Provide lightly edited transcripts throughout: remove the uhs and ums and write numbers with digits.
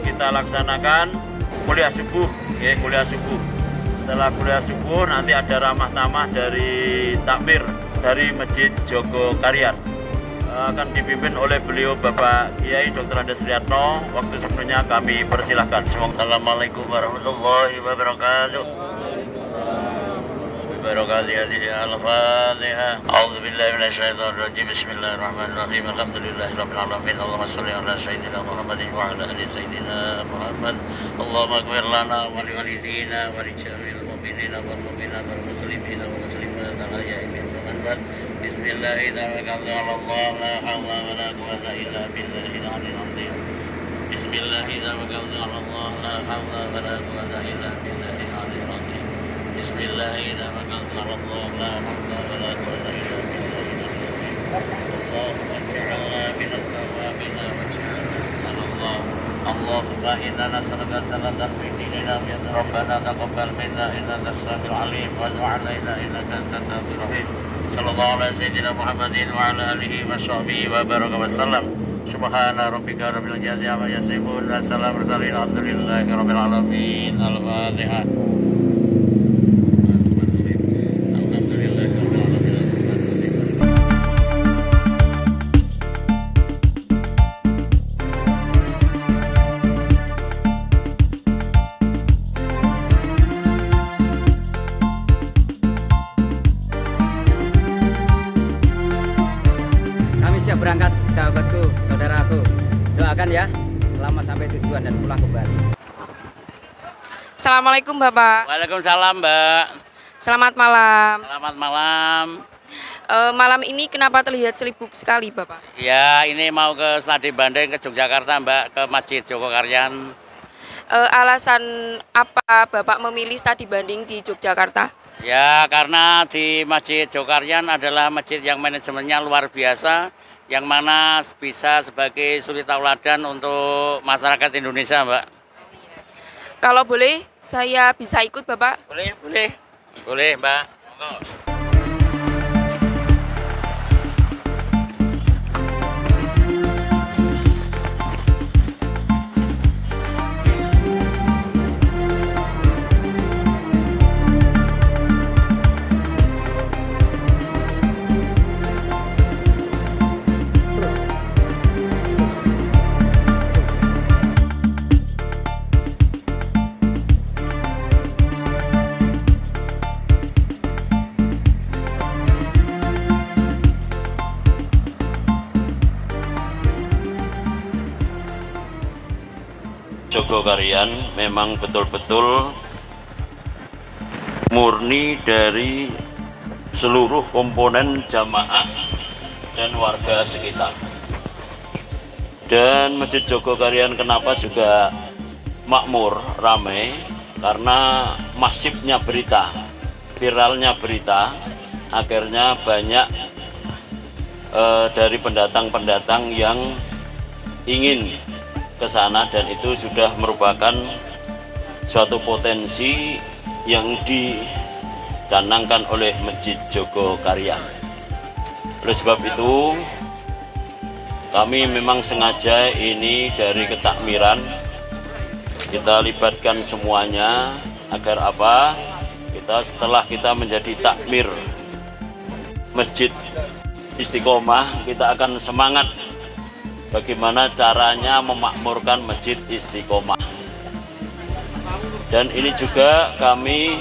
kita laksanakan kuliah subuh, ya, kuliah subuh. Setelah kuliah subuh nanti ada ramah tamah dari takmir dari Masjid Jogokarian. Akan dipimpin oleh beliau Bapak Kiai Dr. Andes Riyatno. Waktu sebelumnya kami persilahkan. Assalamualaikum warahmatullahi wabarakatuh. Al-Fatihah. A'udzu billahi minasyaitonir rajim. Bismillahirrahmanirrahim. Alhamdulillahirabbil alamin. Allahumma shalli ala sayyidina Muhammadin wa ala ali sayyidina Muhammad. Allahumma ighfir lana wa li walidina wa li jami'il mu'minina wal mu'minat wal muslimina wal muslimat al-ahya'i minhum wal Bismillahirrahmanirrahim. La hawla wa la quwwata illa billahil aliyyil azim. Bismillahirrahmanirrahim. La hawla wa la quwwata illa billahil aliyyil azim. Bismillahirrahmanirrahim. La hawla wa la quwwata illa billahil aliyyil azim. Allahumma ij'alna minat tawwabin waj'alna minal Allahumma inna nas'aluka salatan fi dinina ya Rabbana taqabbal minna innaka as-sami'ul 'alim wa tub 'alaina innaka antat tawwabur rahim. Sallallahu ala sayyidina Muhammadin wa ala alihi wa sahbihi wa baraka wa sallam. Subhana rabbika rabbil izzati amma yasifun wa salamun alhamdulillahi rabbil alamin. Al-Fatihah. Siap berangkat sahabatku, saudaraku. Doakan ya, selamat sampai tujuan dan pulang kembali. Assalamualaikum Bapak. Waalaikumsalam Mbak. Selamat malam. Selamat malam. Malam ini kenapa terlihat sibuk sekali Bapak? Ya ini mau ke studi banding ke Yogyakarta Mbak, ke Masjid Jogokarian. Alasan apa Bapak memilih studi banding di Yogyakarta? Ya karena di Masjid Jogokarian adalah masjid yang manajemennya luar biasa, yang mana bisa sebagai suri tauladan untuk masyarakat Indonesia, Mbak. Kalau boleh, saya bisa ikut, Bapak? Boleh, boleh. Boleh, Mbak. Monggo. Jogokarian memang betul-betul murni dari seluruh komponen jamaah dan warga sekitar. Dan Masjid Jogokarian kenapa juga makmur, ramai? Karena masifnya berita, viralnya berita, akhirnya banyak dari pendatang-pendatang yang ingin ke sana, dan itu sudah merupakan suatu potensi yang dicanangkan oleh Masjid Jogokarian. Oleh sebab itu kami memang sengaja ini dari ketakmiran kita libatkan semuanya agar apa? Setelah kita menjadi takmir Masjid Istiqomah, kita akan semangat bagaimana caranya memakmurkan Masjid Istiqomah. Dan ini juga kami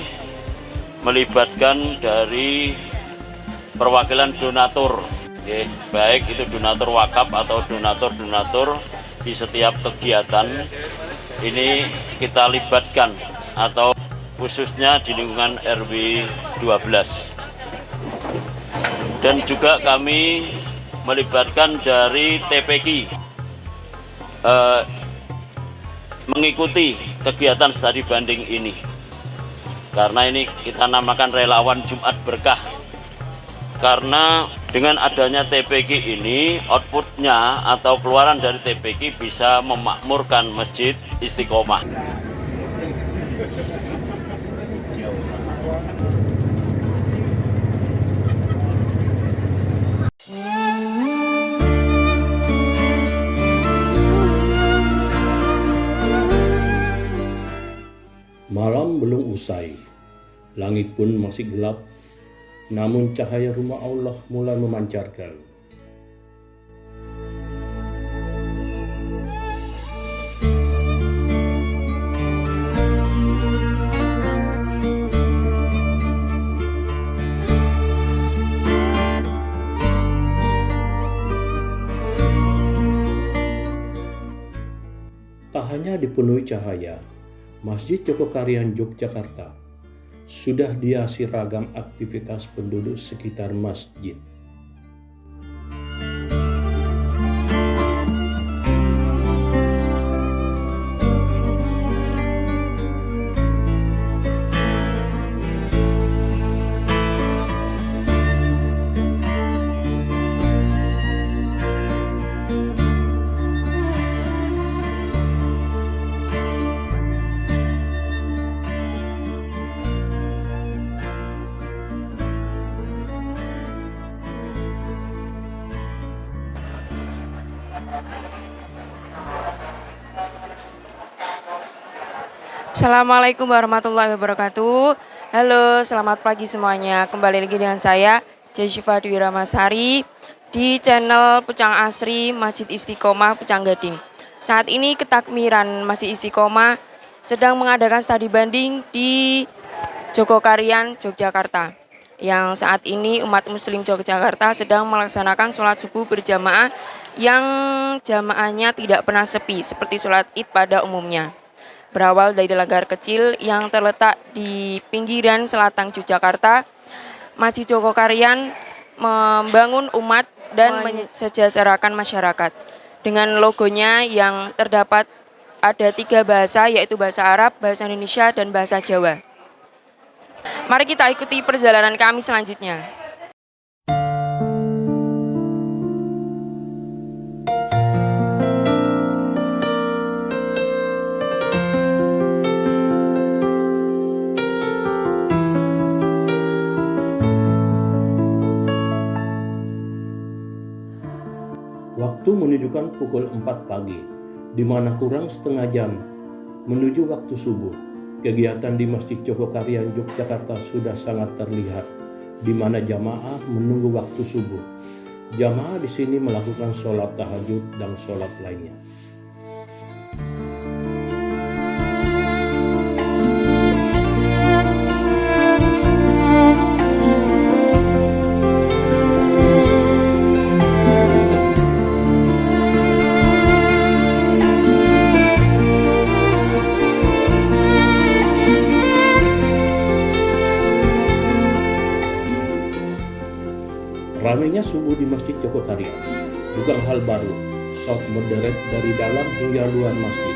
melibatkan dari perwakilan donatur, baik itu donatur wakaf atau donatur-donatur di setiap kegiatan ini kita libatkan, atau khususnya di lingkungan RW 12. Dan juga kami melibatkan dari TPQ mengikuti kegiatan studi banding ini, karena ini kita namakan relawan Jumat Berkah. Karena dengan adanya TPQ ini, outputnya atau keluaran dari TPQ bisa memakmurkan Masjid Istiqomah. Malam belum usai, langit pun masih gelap, namun cahaya rumah Allah mulai memancarkan. Tak hanya dipenuhi cahaya, Masjid Jogokarian Yogyakarta sudah dihiasi ragam aktivitas penduduk sekitar masjid. Assalamualaikum warahmatullahi wabarakatuh. Halo, selamat pagi semuanya. Kembali lagi dengan saya, Jasyifa Dwi Ramasari, di channel Pucang Asri Masjid Istiqomah Pucang Gading. Saat ini ketakmiran Masjid Istiqomah sedang mengadakan studi banding di Jogokarian, Yogyakarta. Yang saat ini umat muslim Yogyakarta sedang melaksanakan sholat subuh berjamaah yang jamaahnya tidak pernah sepi seperti sholat id pada umumnya. Berawal dari langgar kecil yang terletak di pinggiran selatan Yogyakarta, Masjid Jogokarian membangun umat dan mensejahterakan masyarakat. Dengan logonya yang terdapat ada 3 bahasa, yaitu bahasa Arab, bahasa Indonesia, dan bahasa Jawa. Mari kita ikuti perjalanan kami selanjutnya. Waktu menunjukkan pukul 4 pagi, di mana kurang setengah jam menuju waktu subuh. Kegiatan di Masjid Jogokarian Yogyakarta sudah sangat terlihat, di mana jamaah menunggu waktu subuh. Jamaah di sini melakukan sholat tahajud dan sholat lainnya. Ramainya subuh di Masjid Jogokarian bukan hal baru, saut berderet dari dalam hingga luar masjid.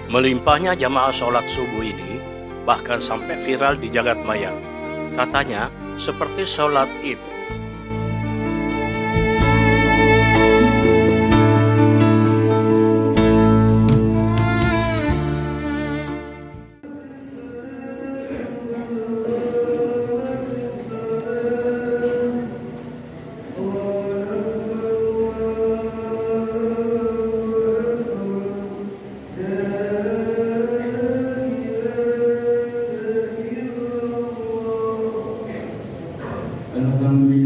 Melimpahnya jamaah sholat subuh ini bahkan sampai viral di jagat maya. Katanya seperti sholat id. Alhamdulillah.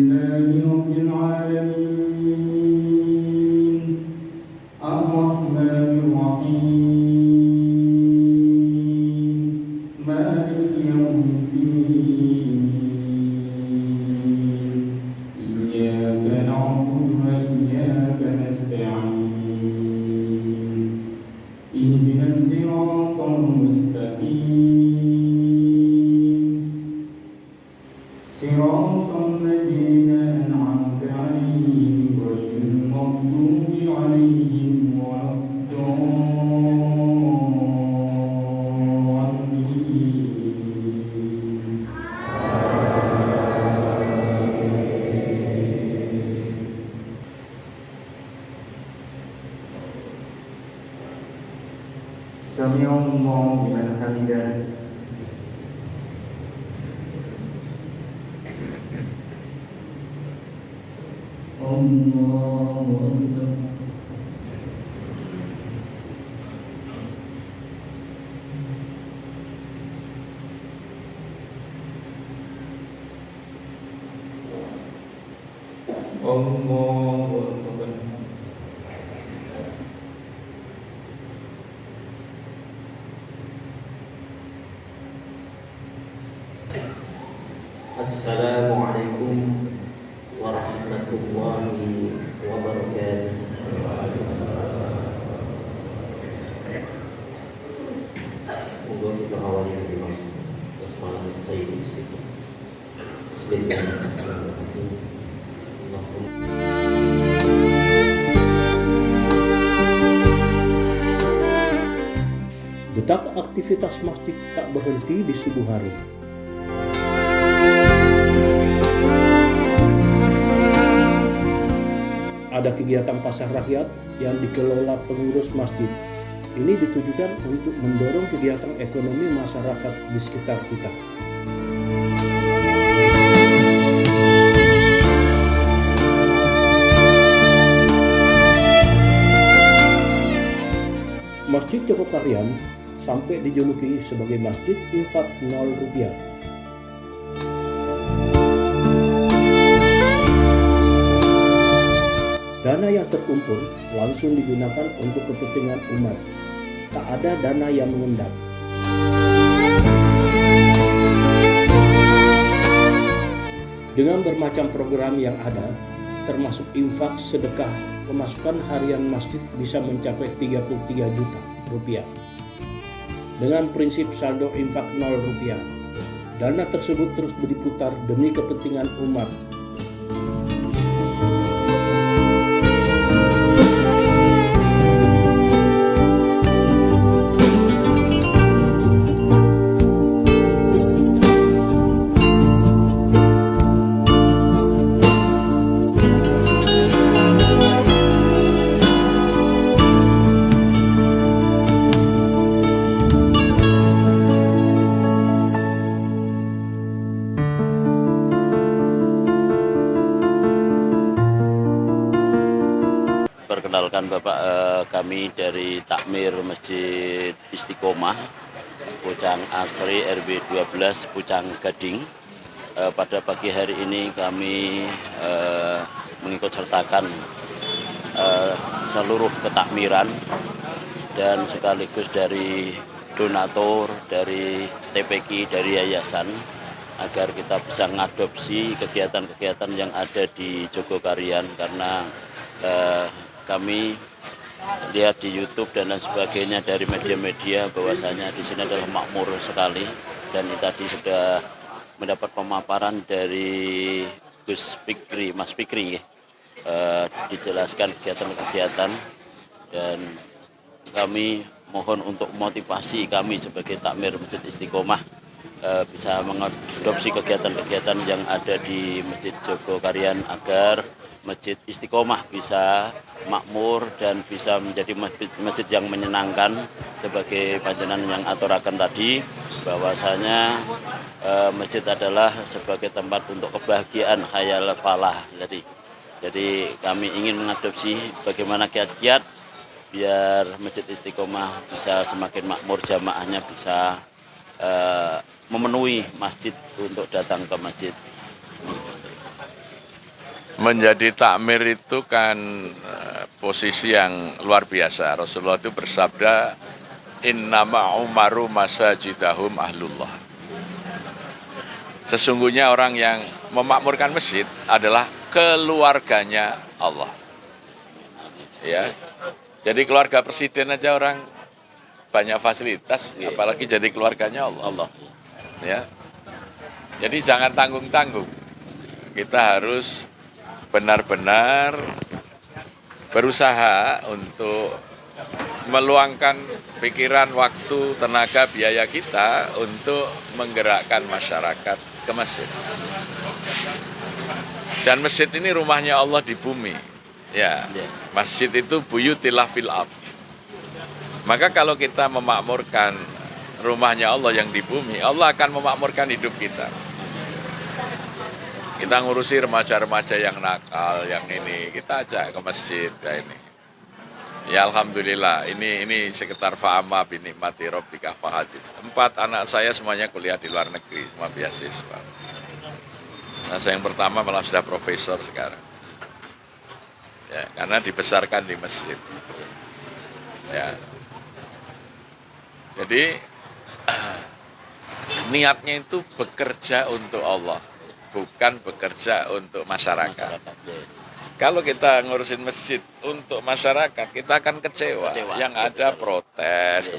سمع الله لمن حمده. الله أكبر. الله أكبر. Assalamualaikum warahmatullahi wabarakatuh. Semoga kita awali dengan basmalah Sayyidul Istiqomah. Bismillahirrahmanirrahim. Detak aktivitas masjid tak berhenti di subuh hari. Ada kegiatan pasar rakyat yang dikelola pengurus masjid. Ini ditujukan untuk mendorong kegiatan ekonomi masyarakat di sekitar kita. Masjid Jogokaryan sampai dijuluki sebagai Masjid Infak 0 Rupiah. Dana yang terkumpul langsung digunakan untuk kepentingan umat. Tak ada dana yang mengendap. Dengan bermacam program yang ada, termasuk infak, sedekah, pemasukan harian masjid bisa mencapai 33 juta rupiah. Dengan prinsip saldo infak 0 rupiah, dana tersebut terus diputar demi kepentingan umat. Perkenalkan Bapak, kami dari Takmir Masjid Istiqomah Pucang Asri RW 12 Pucang Gading. Pada pagi hari ini kami mengikut sertakan seluruh ketakmiran dan sekaligus dari donatur, dari TPQ, dari yayasan, agar kita bisa mengadopsi kegiatan-kegiatan yang ada di Jogokaryan, karena kami lihat di YouTube dan lain sebagainya dari media-media bahwasanya di sini adalah makmur sekali, dan ini tadi sudah mendapat pemaparan dari Gus Fikri, Mas Fikri, dijelaskan kegiatan-kegiatan, dan kami mohon untuk motivasi kami sebagai takmir Masjid Istiqomah bisa mengadopsi kegiatan-kegiatan yang ada di Masjid Jogokaryan agar Masjid Istiqomah bisa makmur dan bisa menjadi masjid yang menyenangkan, sebagai panjenengan yang aturaken tadi bahwasanya masjid adalah sebagai tempat untuk kebahagiaan, khayal falah. Jadi kami ingin mengadopsi bagaimana kiat-kiat biar Masjid Istiqomah bisa semakin makmur, jamaahnya bisa memenuhi masjid untuk datang ke masjid. Menjadi takmir itu kan posisi yang luar biasa. Rasulullah itu bersabda, innama umaru masajidahum ahlullah. Sesungguhnya orang yang memakmurkan masjid adalah keluarganya Allah. Ya, jadi keluarga presiden aja orang banyak fasilitas, apalagi jadi keluarganya Allah. Ya, jadi jangan tanggung-tanggung. Kita harus benar-benar berusaha untuk meluangkan pikiran, waktu, tenaga, biaya kita untuk menggerakkan masyarakat ke masjid. Dan masjid ini rumahnya Allah di bumi. Ya, masjid itu buyutillah fil ard. Maka kalau kita memakmurkan rumahnya Allah yang di bumi, Allah akan memakmurkan hidup kita. Kita ngurusi remaja-remaja yang nakal, yang ini, kita ajak ke masjid kayak ini. Ya alhamdulillah, ini sekitar fa'ama binikmati rabbika fahadits. 4 anak saya semuanya kuliah di luar negeri, semua beasiswa. Nah, saya yang pertama malah sudah profesor sekarang. Ya, karena dibesarkan di masjid. Ya. Jadi niatnya itu bekerja untuk Allah, bukan bekerja untuk masyarakat. Kalau kita ngurusin masjid untuk masyarakat, kita akan kecewa. Yang ada protes.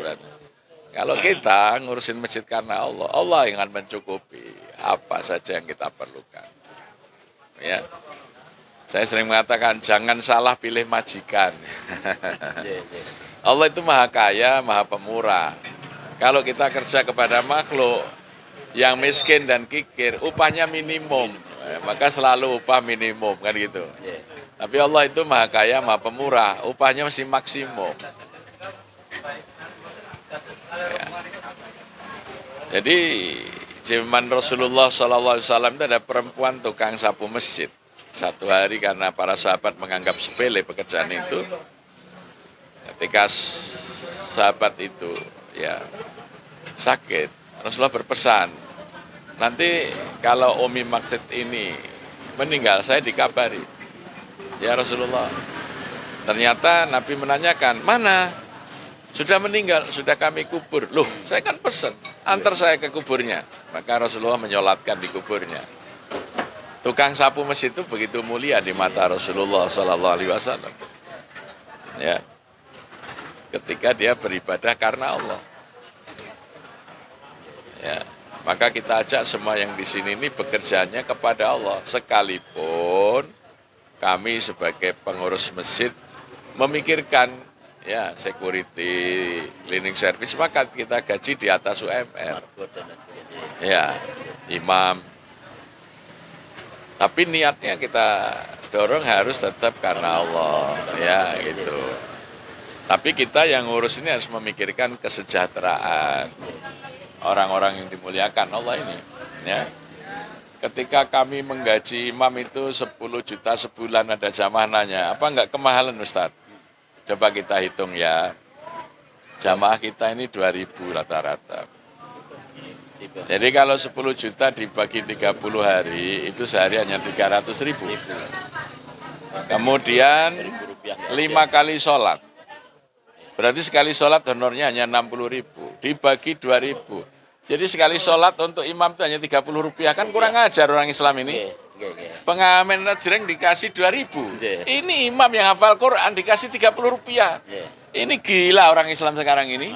Kalau kita ngurusin masjid karena Allah, Allah yang akan mencukupi apa saja yang kita perlukan. Ya. Saya sering mengatakan, jangan salah pilih majikan. Allah itu maha kaya, maha pemurah. Kalau kita kerja kepada makhluk yang miskin dan kikir, upahnya minimum. Maka selalu upah minimum, kan gitu. Tapi Allah itu maha kaya, maha pemurah, upahnya masih maksimum. Ya. Jadi, zaman Rasulullah SAW itu ada perempuan tukang sapu masjid. Satu hari karena para sahabat menganggap sepele pekerjaan itu, ketika sahabat itu ya sakit, Rasulullah berpesan, nanti kalau Umi Maksud ini meninggal, saya dikabari. Ya Rasulullah, ternyata Nabi menanyakan, mana? Sudah meninggal, sudah kami kubur. Loh, saya kan pesan, antar saya ke kuburnya. Maka Rasulullah menyolatkan di kuburnya. Tukang sapu masjid itu begitu mulia di mata Rasulullah SAW. Ya, ketika dia beribadah karena Allah. Ya, maka kita ajak semua yang di sini ini bekerjanya kepada Allah. Sekalipun kami sebagai pengurus masjid memikirkan ya security, cleaning service, maka kita gaji di atas UMR. Ya, imam. Tapi niatnya kita dorong harus tetap karena Allah, ya gitu. Tapi kita yang ngurus ini harus memikirkan kesejahteraan orang-orang yang dimuliakan Allah ini. Ya. Ketika kami menggaji imam itu 10 juta sebulan, ada jamaah nanya, apa enggak kemahalan Ustadz? Coba kita hitung ya, jamaah kita ini 2.000 rata-rata. Jadi kalau 10 juta dibagi 30 hari, itu sehari hanya 300.000. Kemudian 5 kali sholat. Berarti sekali sholat honornya hanya 60.000. Dibagi 2.000. Jadi sekali sholat untuk imam itu hanya 30 rupiah. Kan kurang ajar orang Islam ini. Pengamen najreng dikasih 2.000. Ini imam yang hafal Quran dikasih 30 rupiah. Ini gila orang Islam sekarang ini.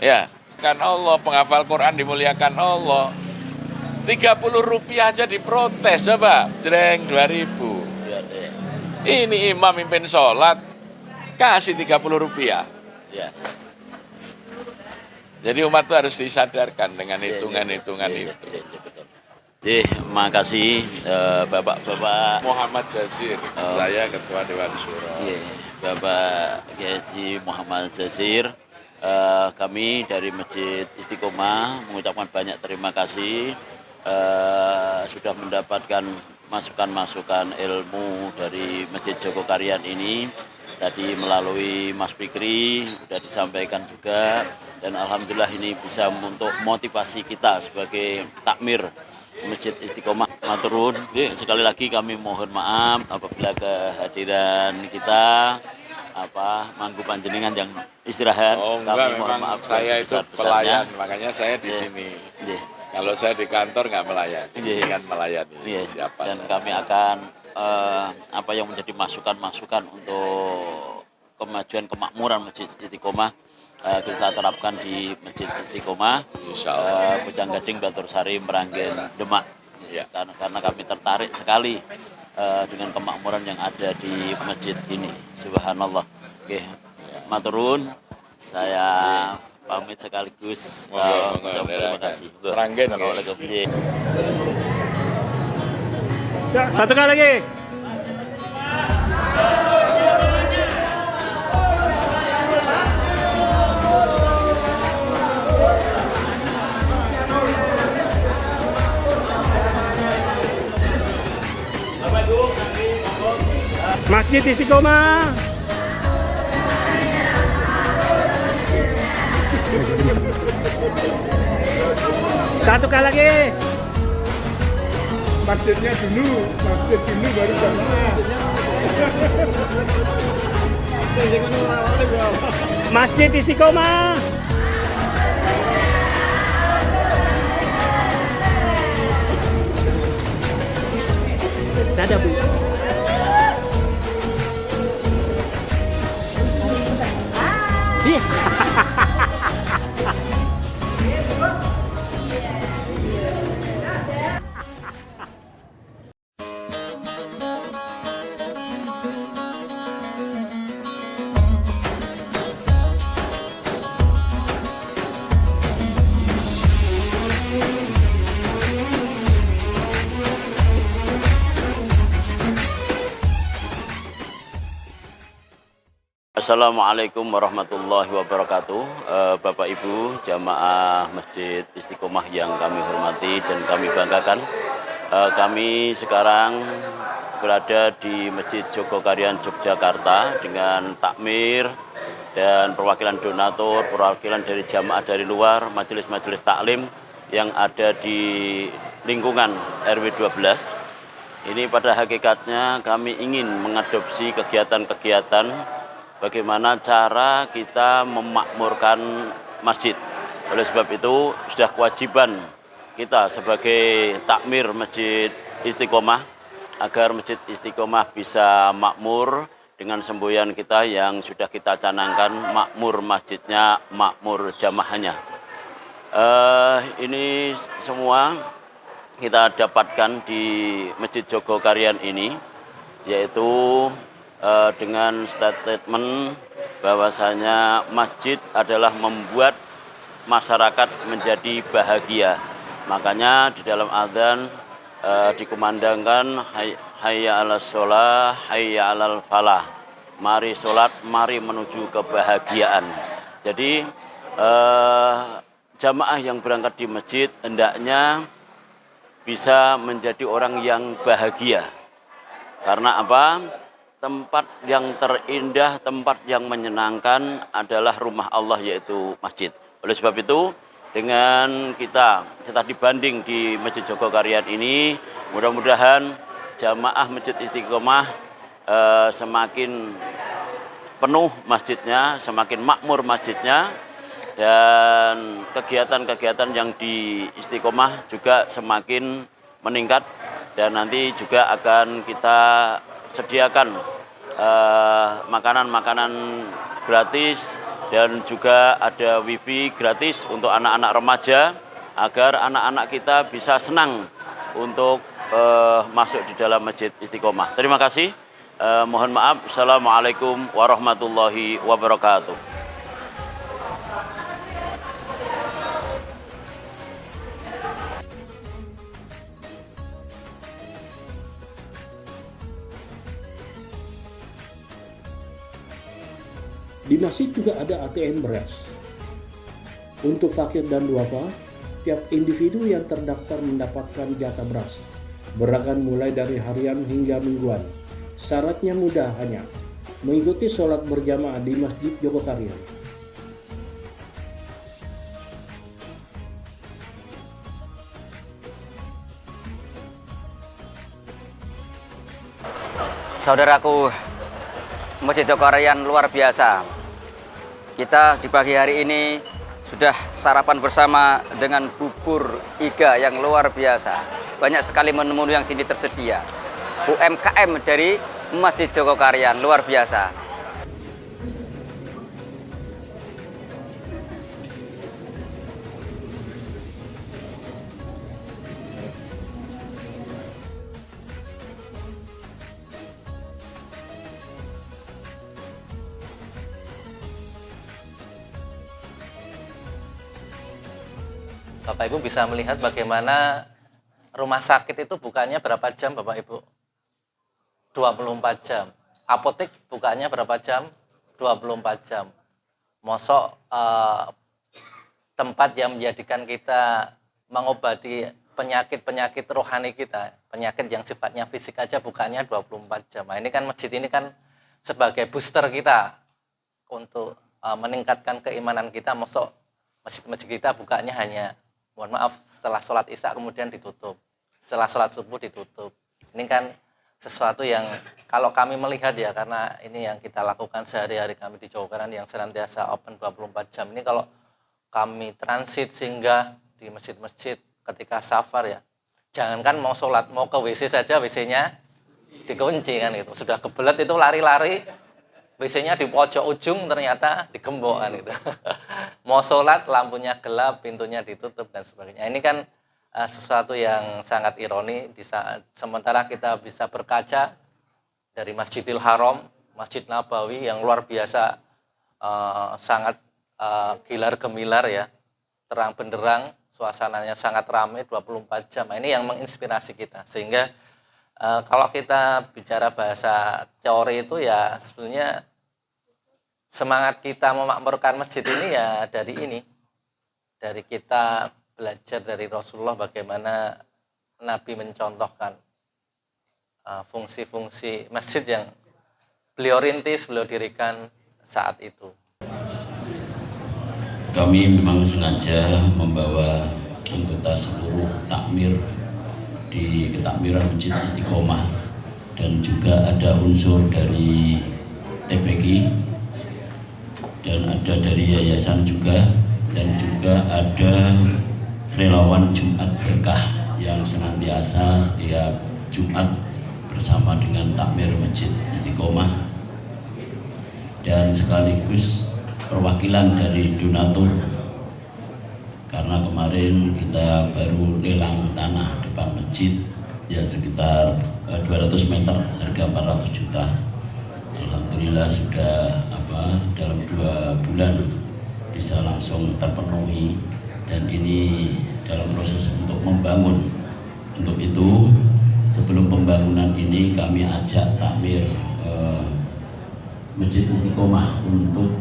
Ya. Kan Allah, penghafal Quran dimuliakan Allah. 30 rupiah aja diprotes, coba. Jreng 2.000. Ini imam mimpin sholat, kasih 30 rupiah. Jadi umat itu harus disadarkan dengan hitungan-hitungan itu. Makasih Bapak Muhammad Jazir, saya Ketua Dewan Syuro. Bapak Haji Muhammad Jazir. Kami dari Masjid Istiqomah mengucapkan banyak terima kasih sudah mendapatkan masukan-masukan ilmu dari Masjid Jogokarian ini. Tadi melalui Mas Fikri sudah disampaikan juga, dan alhamdulillah ini bisa untuk motivasi kita sebagai takmir Masjid Istiqomah. Maturun. Sekali lagi kami mohon maaf apabila kehadiran kita manggu panjenengan yang istirahat. Oh enggak, memang saya itu pelayan, makanya saya di sini. Kalau saya di kantor nggak melayani, kan melayani siapa dan saja. kami akan apa yang menjadi masukan-masukan untuk kemajuan kemakmuran Masjid Istiqomah kita terapkan di Masjid Istiqomah Bojang Gading Batur Sari Meranggen Demak. Karena kami tertarik sekali dengan kemakmuran yang ada di masjid ini. Subhanallah. Oke, maturun. Saya pamit sekaligus. Terima kasih. Meranggen. Satu kali lagi. Masjid Istiqomah. Satu kali lagi. Masjidnya dulu, masjid dulu baru jamaah. Masjid Istiqomah. Nada, Bu. Iya. Assalamualaikum warahmatullahi wabarakatuh. Bapak Ibu jamaah Masjid Istiqomah yang kami hormati dan kami banggakan, kami sekarang berada di Masjid Jogokarian Yogyakarta dengan takmir dan perwakilan donatur, perwakilan dari jamaah dari luar, majelis-majelis taklim yang ada di lingkungan RW 12. Ini pada hakikatnya kami ingin mengadopsi kegiatan-kegiatan bagaimana cara kita memakmurkan masjid. Oleh sebab itu sudah kewajiban kita sebagai takmir Masjid Istiqomah agar Masjid Istiqomah bisa makmur dengan semboyan kita yang sudah kita canangkan, makmur masjidnya, makmur jamaahnya. Ini semua kita dapatkan di Masjid Jogokarian ini, yaitu dengan statement bahwasanya masjid adalah membuat masyarakat menjadi bahagia. Makanya di dalam adzan dikumandangkan hayya 'alas shalah, hayya 'alal falah. Mari sholat, mari menuju kebahagiaan. Jadi jamaah yang berangkat di masjid hendaknya bisa menjadi orang yang bahagia. Karena apa? Tempat yang terindah, tempat yang menyenangkan adalah rumah Allah, yaitu masjid. Oleh sebab itu, dengan kita dibanding di Masjid Jogokarian ini, mudah-mudahan jamaah Masjid Istiqomah semakin penuh masjidnya, semakin makmur masjidnya, dan kegiatan-kegiatan yang di Istiqomah juga semakin meningkat, dan nanti juga akan kita sediakan makanan-makanan gratis dan juga ada wifi gratis untuk anak-anak remaja agar anak-anak kita bisa senang untuk masuk di dalam Masjid Istiqomah. Terima kasih. Mohon maaf. Assalamualaikum warahmatullahi wabarakatuh. Di masjid juga ada ATM beras. Untuk fakir dan duafa, tiap individu yang terdaftar mendapatkan jatah beras. Beragam mulai dari harian hingga mingguan. Syaratnya mudah, hanya mengikuti sholat berjamaah di Masjid Jogokarian. Saudaraku, Masjid Jogokarian luar biasa. Kita di pagi hari ini sudah sarapan bersama dengan bubur iga yang luar biasa. Banyak sekali menu-menu yang sini tersedia. UMKM dari Masjid Jogokarian luar biasa. Bapak Ibu bisa melihat bagaimana rumah sakit itu bukanya berapa jam Bapak Ibu? 24 jam. Apotek bukanya berapa jam? 24 jam. Mosok tempat yang menjadikan kita mengobati penyakit-penyakit rohani kita, penyakit yang sifatnya fisik aja bukanya 24 jam. Nah, ini kan masjid ini kan sebagai booster kita untuk meningkatkan keimanan kita. Masuk masjid-masjid kita bukanya hanya, mohon maaf, setelah sholat isya kemudian ditutup, setelah sholat subuh ditutup. Ini kan sesuatu yang kalau kami melihat ya, karena ini yang kita lakukan sehari-hari kami di Jawa Barat yang senantiasa open 24 jam. Ini kalau kami transit singgah di masjid-masjid ketika safar ya, jangankan mau sholat, mau ke WC saja WC-nya dikunci kan gitu. Sudah kebelet itu lari-lari, WC-nya di pojok ujung ternyata digembok kan gitu. Mau sholat lampunya gelap, pintunya ditutup dan sebagainya. Ini kan sesuatu yang sangat ironi di saat sementara kita bisa berkaca dari Masjidil Haram, Masjid Nabawi yang luar biasa sangat gilar gemilar ya, terang benderang, suasananya sangat ramai 24 jam. Ini yang menginspirasi kita. Sehingga kalau kita bicara bahasa teori itu ya sebenarnya semangat kita memakmurkan masjid ini ya dari kita belajar dari Rasulullah bagaimana Nabi mencontohkan fungsi-fungsi masjid yang beliau rintis, beliau dirikan saat itu. Kami memang sengaja membawa anggota seluruh takmir di ketakmiran Masjid Istiqomah, dan juga ada unsur dari TPQ dan ada dari yayasan juga, dan juga ada relawan Jumat Berkah yang senantiasa setiap Jumat bersama dengan takmir Masjid Istiqomah, dan sekaligus perwakilan dari donatur, karena kemarin kita baru lelang tanah depan masjid ya sekitar 200 meter harga 400 juta. Alhamdulillah sudah dalam 2 bulan bisa langsung terpenuhi, dan ini dalam proses untuk membangun. Untuk itu sebelum pembangunan ini kami ajak takmir Masjid Istiqomah untuk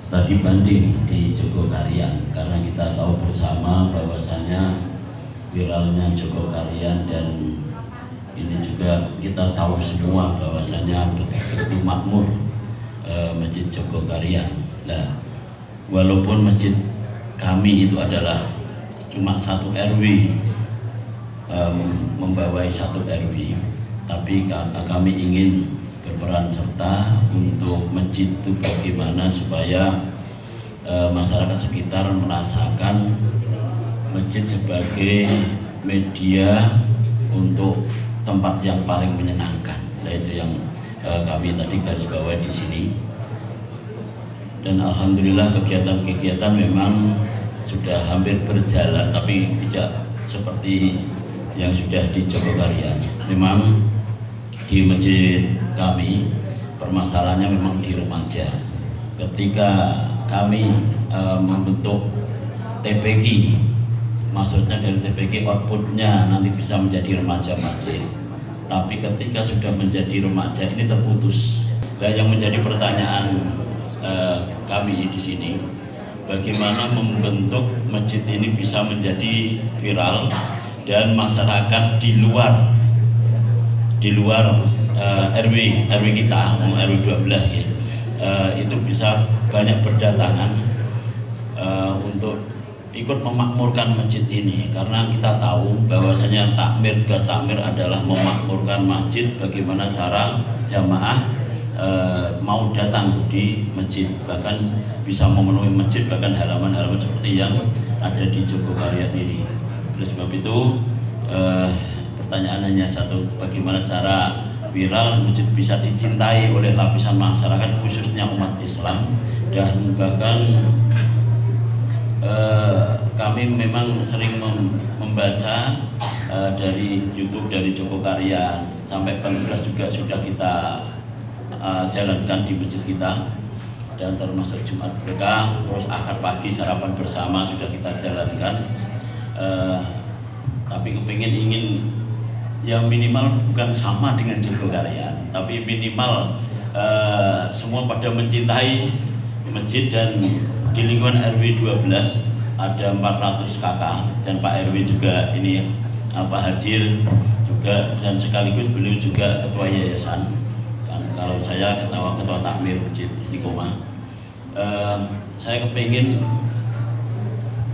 studi banding di Jogokarian, karena kita tahu bersama bahwasannya viralnya Jogokarian, dan ini juga kita tahu semua bahwasannya betul-betul makmur Masjid Jogokarian. Nah, walaupun masjid kami itu adalah cuma 1 RW, membawai 1 RW, tapi kami ingin berperan serta untuk masjid itu bagaimana supaya masyarakat sekitar merasakan masjid sebagai media untuk tempat yang paling menyenangkan. Nah, itu yang kami tadi garis bawahi di sini. Dan alhamdulillah kegiatan-kegiatan memang sudah hampir berjalan, tapi tidak seperti yang sudah di Jogokarian. Memang di masjid kami permasalahannya memang di remaja. Ketika kami membentuk TPQ, maksudnya dari TPQ outputnya nanti bisa menjadi remaja masjid, tapi ketika sudah menjadi remaja ini terputus. Nah, yang menjadi pertanyaan kami di sini, bagaimana membentuk masjid ini bisa menjadi viral dan masyarakat di luar RW kita, RW 12 ya, itu bisa banyak berdatangan untuk ikut memakmurkan masjid ini, karena kita tahu bahwasanya tugas takmir adalah memakmurkan masjid. Bagaimana cara jamaah mau datang di masjid, bahkan bisa memenuhi masjid, bahkan halaman-halaman seperti yang ada di Jogokarian ini. Oleh sebab itu pertanyaan hanya satu, bagaimana cara viral masjid bisa dicintai oleh lapisan masyarakat khususnya umat Islam. Dan bahkan kami memang sering membaca dari YouTube dari Jogokarian, sampai Bandras juga sudah kita jalankan di masjid kita, dan termasuk Jumat Berkah, terus akad pagi sarapan bersama sudah kita jalankan. Tapi ingin ya minimal bukan sama dengan Jogokarian, tapi minimal semua pada mencintai masjid. Dan di lingkungan RW 12 ada 400 kakak, dan Pak RW juga ini hadir juga, dan sekaligus beliau juga ketua yayasan. kalau saya ketua takmir Masjid Istiqomah, saya kepingin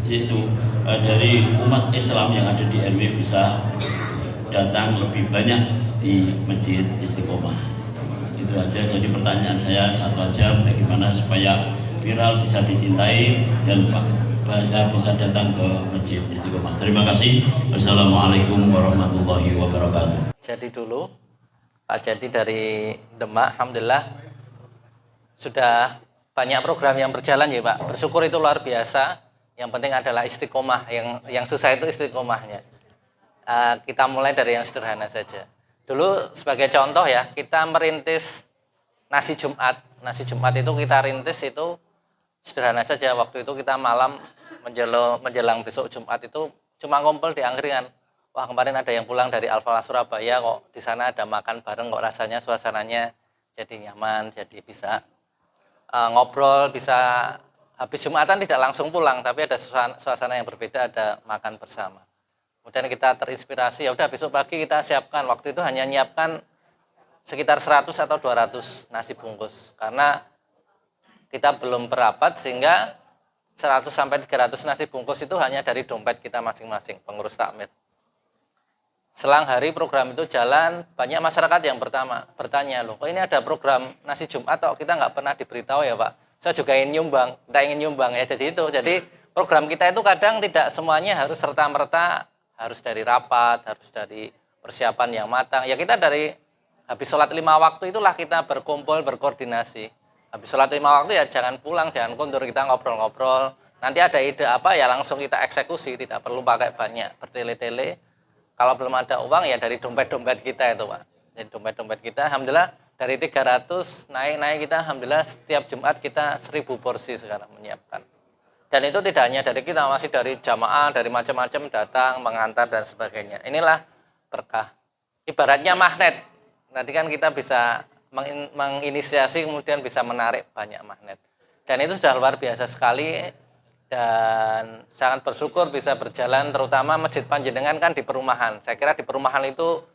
yaitu dari umat Islam yang ada di RW bisa datang lebih banyak di Masjid Istiqomah. Itu aja. Jadi pertanyaan saya satu aja, bagaimana supaya viral bisa dicintai dan banyak bisa datang ke Masjid Istiqomah. Terima kasih. Wassalamualaikum warahmatullahi wabarakatuh. Jadi dulu Pak Jadi dari Demak, alhamdulillah sudah banyak program yang berjalan ya Pak. Bersyukur itu luar biasa. Yang penting adalah istiqomah. Yang susah itu istiqomahnya. Kita mulai dari yang sederhana saja. Dulu sebagai contoh ya, kita merintis nasi Jumat. Nasi Jumat itu kita rintis itu sederhana saja. Waktu itu kita malam menjelang besok Jumat itu cuma ngumpul di angkringan. Wah, kemarin ada yang pulang dari Al-Falah Surabaya kok, di sana ada makan bareng kok, rasanya suasananya jadi nyaman, jadi bisa ngobrol, bisa habis Jumatan tidak langsung pulang, tapi ada suasana yang berbeda, ada makan bersama. Kemudian kita terinspirasi, ya udah besok pagi kita siapkan. Waktu itu hanya nyiapkan sekitar 100 atau 200 nasi bungkus, karena kita belum berapat sehingga 100 sampai 300 nasi bungkus itu hanya dari dompet kita masing-masing, pengurus takmir. Selang hari program itu jalan, banyak masyarakat yang bertanya, loh kok ini ada program nasi Jumat kok kita nggak pernah diberitahu ya Pak? Saya juga ingin nyumbang, kita ingin nyumbang ya, jadi program kita itu kadang tidak semuanya harus serta-merta, harus dari rapat, harus dari persiapan yang matang. Ya kita dari habis sholat 5 waktu itulah kita berkumpul, berkoordinasi. Habis sholat 5 waktu ya jangan pulang, jangan kundur, kita ngobrol-ngobrol. Nanti ada ide apa ya langsung kita eksekusi, tidak perlu pakai banyak bertele-tele. Kalau belum ada uang ya dari dompet-dompet kita itu Pak. Jadi dompet-dompet kita alhamdulillah dari 300 naik kita alhamdulillah setiap Jumat kita 1000 porsi sekarang menyiapkan. Dan itu tidak hanya dari kita, masih dari jamaah, dari macam-macam datang, mengantar dan sebagainya. Inilah berkah. Ibaratnya magnet. Nanti kan kita bisa menginisiasi kemudian bisa menarik banyak magnet. Dan itu sudah luar biasa sekali. Dan sangat bersyukur bisa berjalan, terutama Masjid Panjenengan kan di perumahan. Saya kira di perumahan itu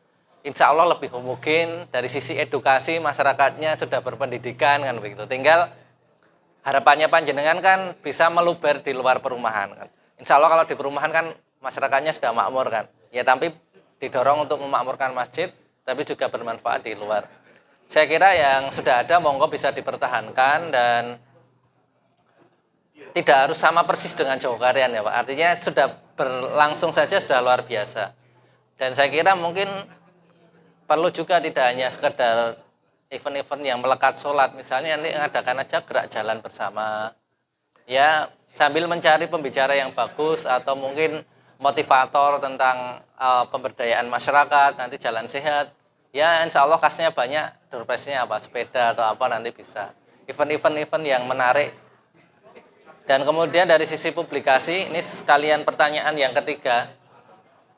insya Allah lebih homogen, dari sisi edukasi masyarakatnya sudah berpendidikan kan begitu. Tinggal harapannya Panjenengan kan bisa meluber di luar perumahan kan. Insya Allah kalau di perumahan kan masyarakatnya sudah makmur kan. Ya tapi didorong untuk memakmurkan masjid, tapi juga bermanfaat di luar. Saya kira yang sudah ada monggo bisa dipertahankan dan tidak harus sama persis dengan Jogokarian ya Pak. Artinya sudah berlangsung saja sudah luar biasa. Dan saya kira mungkin perlu juga tidak hanya sekedar event-event yang melekat sholat. Misalnya nanti adakan aja gerak jalan bersama. Ya sambil mencari pembicara yang bagus atau mungkin motivator tentang pemberdayaan masyarakat, nanti jalan sehat. Ya insya Allah kasnya banyak, doorprize-nya apa, sepeda atau apa nanti bisa. Event-event yang menarik. Dan kemudian dari sisi publikasi, ini sekalian pertanyaan yang ketiga.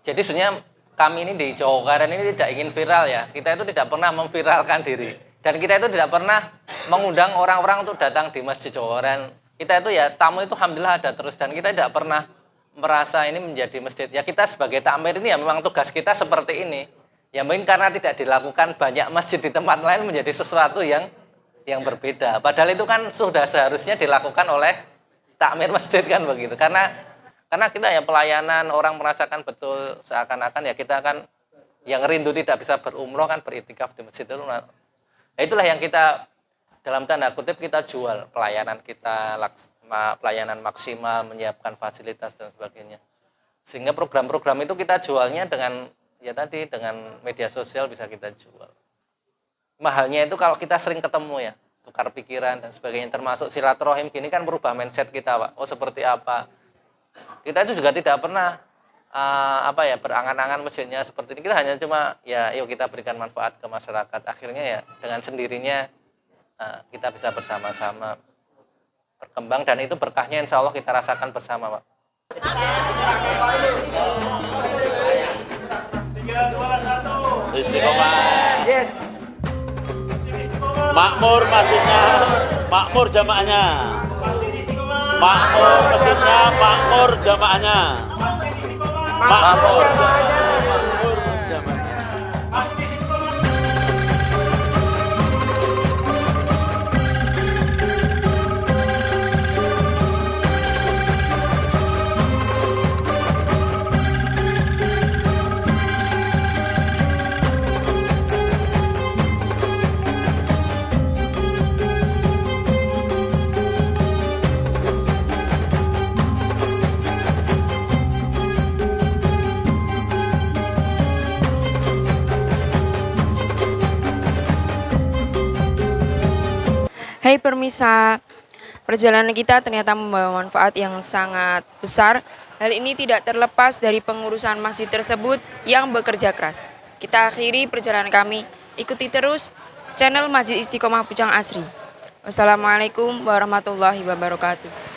Jadi sebenarnya kami ini di Jogokarian ini tidak ingin viral ya. Kita itu tidak pernah memviralkan diri. Dan kita itu tidak pernah mengundang orang-orang untuk datang di Masjid Jogokarian. Kita itu ya tamu itu alhamdulillah ada terus. Dan kita tidak pernah merasa ini menjadi masjid. Ya kita sebagai takmir ini ya memang tugas kita seperti ini. Ya mungkin karena tidak dilakukan banyak masjid di tempat lain menjadi sesuatu yang berbeda. Padahal itu kan sudah seharusnya dilakukan oleh takmir masjid kan begitu. Karena kita ya pelayanan, orang merasakan betul seakan-akan ya kita kan yang rindu tidak bisa berumroh kan beriktikaf di masjid itu. Nah, itulah yang kita dalam tanda kutip kita jual pelayanan kita, pelayanan maksimal, menyiapkan fasilitas dan sebagainya. Sehingga program-program itu kita jualnya dengan ya tadi dengan media sosial bisa kita jual. Mahalnya itu kalau kita sering ketemu ya, tukar pikiran dan sebagainya, termasuk silaturahim gini kan merubah mindset kita Pak. Oh seperti apa? Kita itu juga tidak pernah berangan-angan masjidnya seperti ini. Kita hanya cuma ya yuk kita berikan manfaat ke masyarakat. Akhirnya ya dengan sendirinya kita bisa bersama-sama berkembang dan itu berkahnya insya Allah kita rasakan bersama Pak. 3, 2, 1. Istiqomah. Makmur masjidnya, makmur jamaahnya. Makmur masjidnya, makmur jamaahnya. Makmur jamaahnya. permisa. Perjalanan kita ternyata membawa manfaat yang sangat besar. Hal ini tidak terlepas dari pengurusan masjid tersebut yang bekerja keras. Kita akhiri perjalanan kami. Ikuti terus channel Masjid Istiqomah Pucang Asri. Wassalamualaikum warahmatullahi wabarakatuh.